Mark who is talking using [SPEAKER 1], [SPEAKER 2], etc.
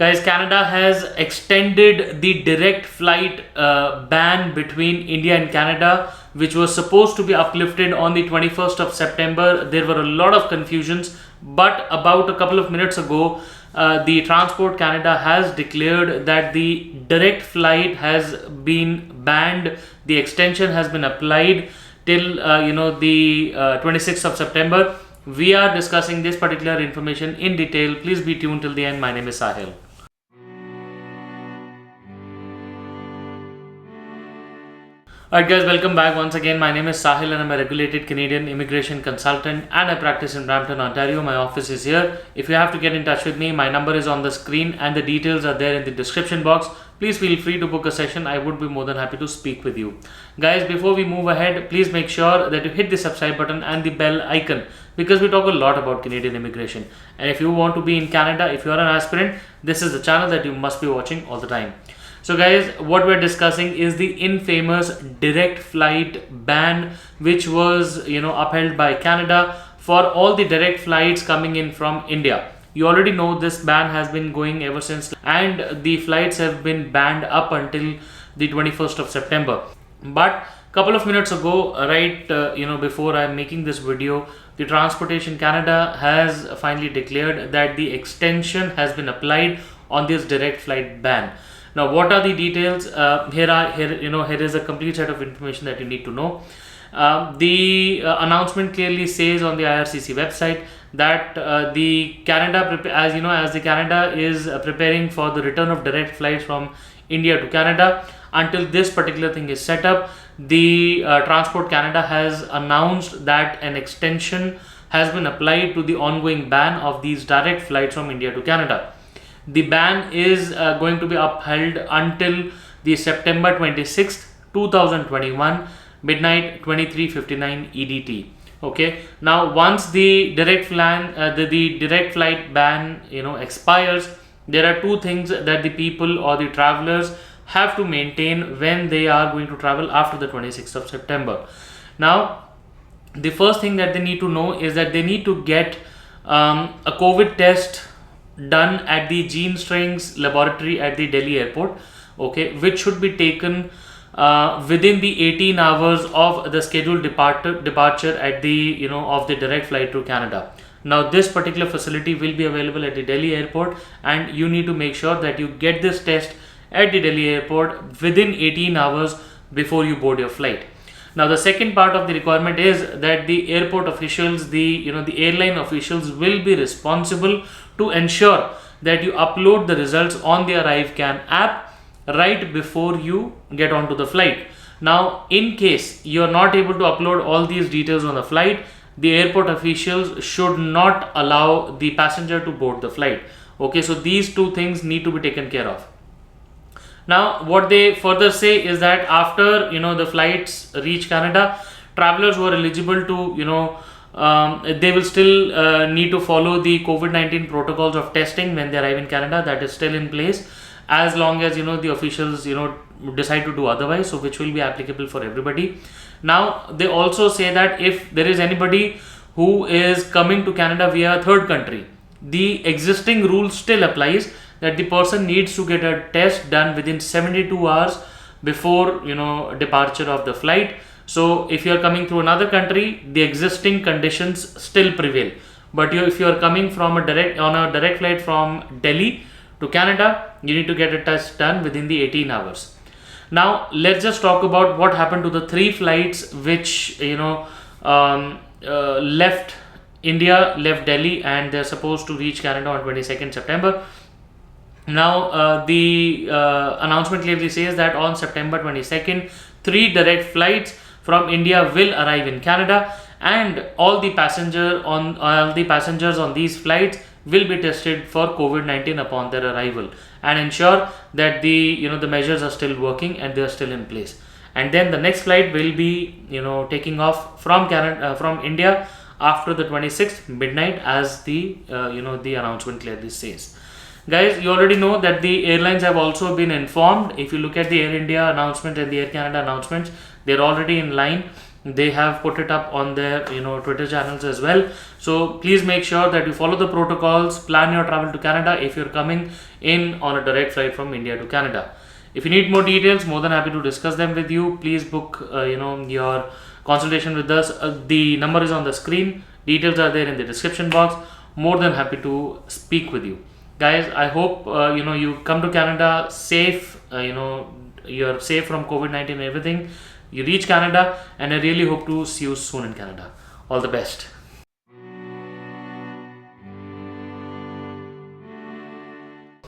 [SPEAKER 1] Guys, Canada has extended the direct flight ban between India and Canada, which was supposed to be uplifted on the 21st of September. There were a lot of confusions, but about a couple of minutes ago, the Transport Canada has declared that the direct flight has been banned. The extension has been applied till the 26th of September. We are discussing this particular information in detail. Please be tuned till the end. My name is Sahil. Alright guys, welcome back once again. My name is Sahil and I'm a regulated Canadian immigration consultant and I practice in Brampton, Ontario. My office is here. If you have to get in touch with me, my number is on the screen and the details are there in the description box. Please feel free to book a session. I would be more than happy to speak with you. Guys, before we move ahead, please make sure that you hit the subscribe button and the bell icon because we talk a lot about Canadian immigration. And if you want to be in Canada, if you are an aspirant, this is the channel that you must be watching all the time. So guys, what we're discussing is the infamous direct flight ban, which was upheld by Canada for all the direct flights coming in from India. You already know this ban has been going ever since, and the flights have been banned up until the 21st of September. But couple of minutes ago, before I'm making this video, the Transportation Canada has finally declared that the extension has been applied on this direct flight ban. Now, what are the details? Here is a complete set of information that you need to know. The announcement clearly says on the IRCC website that the Canada, as the Canada is preparing for the return of direct flights from India to Canada, until this particular thing is set up, the Transport Canada has announced that an extension has been applied to the ongoing ban of these direct flights from India to Canada. The ban is going to be upheld until the September 26th, 2021, midnight 23:59 EDT. Okay. Now, once the direct flight ban expires, there are two things that the people or the travelers have to maintain when they are going to travel after the 26th of September. Now, the first thing that they need to know is that they need to get a COVID test done at the Gene Strings laboratory at the Delhi airport, okay, which should be taken within the 18 hours of the scheduled departure at the of the direct flight to Canada. Now, this particular facility will be available at the Delhi airport, and you need to make sure that you get this test at the Delhi airport within 18 hours before you board your flight. Now, the second part of the requirement is that the airport officials, the airline officials will be responsible to ensure that you upload the results on the ArriveCAN app right before you get onto the flight. Now, in case you are not able to upload all these details on the flight, the airport officials should not allow the passenger to board the flight. Okay, so these two things need to be taken care of. Now, what they further say is that after the flights reach Canada, travelers who are eligible to they will still need to follow the COVID-19 protocols of testing when they arrive in Canada. That is still in place, as long as the officials decide to do otherwise, so which will be applicable for everybody. Now, they also say that if there is anybody who is coming to Canada via a third country, the existing rule still applies, that the person needs to get a test done within 72 hours before departure of the flight. So if you are coming through another country, the existing conditions still prevail. But if you are coming from a direct flight from Delhi to Canada, you need to get a test done within the 18 hours. Now, let's just talk about what happened to the three flights which left India, left Delhi, and they're supposed to reach Canada on 22nd September. Now, the announcement clearly says that on September 22nd, 3 direct flights from India will arrive in Canada, and all the passengers on these flights will be tested for COVID-19 upon their arrival, and ensure that the measures are still working and they are still in place. And then the next flight will be taking off from Canada, from India, after the 26th midnight, as the the announcement clearly says. Guys, you already know that the airlines have also been informed. If you look at the Air India announcement and the Air Canada announcements, they're already in line They have put it up on their Twitter channels as well. So please make sure that you follow the protocols, plan your travel to Canada if you're coming in on a direct flight from India to Canada. If you need more details, more than happy to discuss them with you. Please book your consultation with us. The number is on the screen. Details are there in the description box. More than happy to speak with you, guys. I hope you come to Canada safe. You're safe from COVID-19 and everything. You reach Canada, and I really hope to see you soon in Canada. All the best.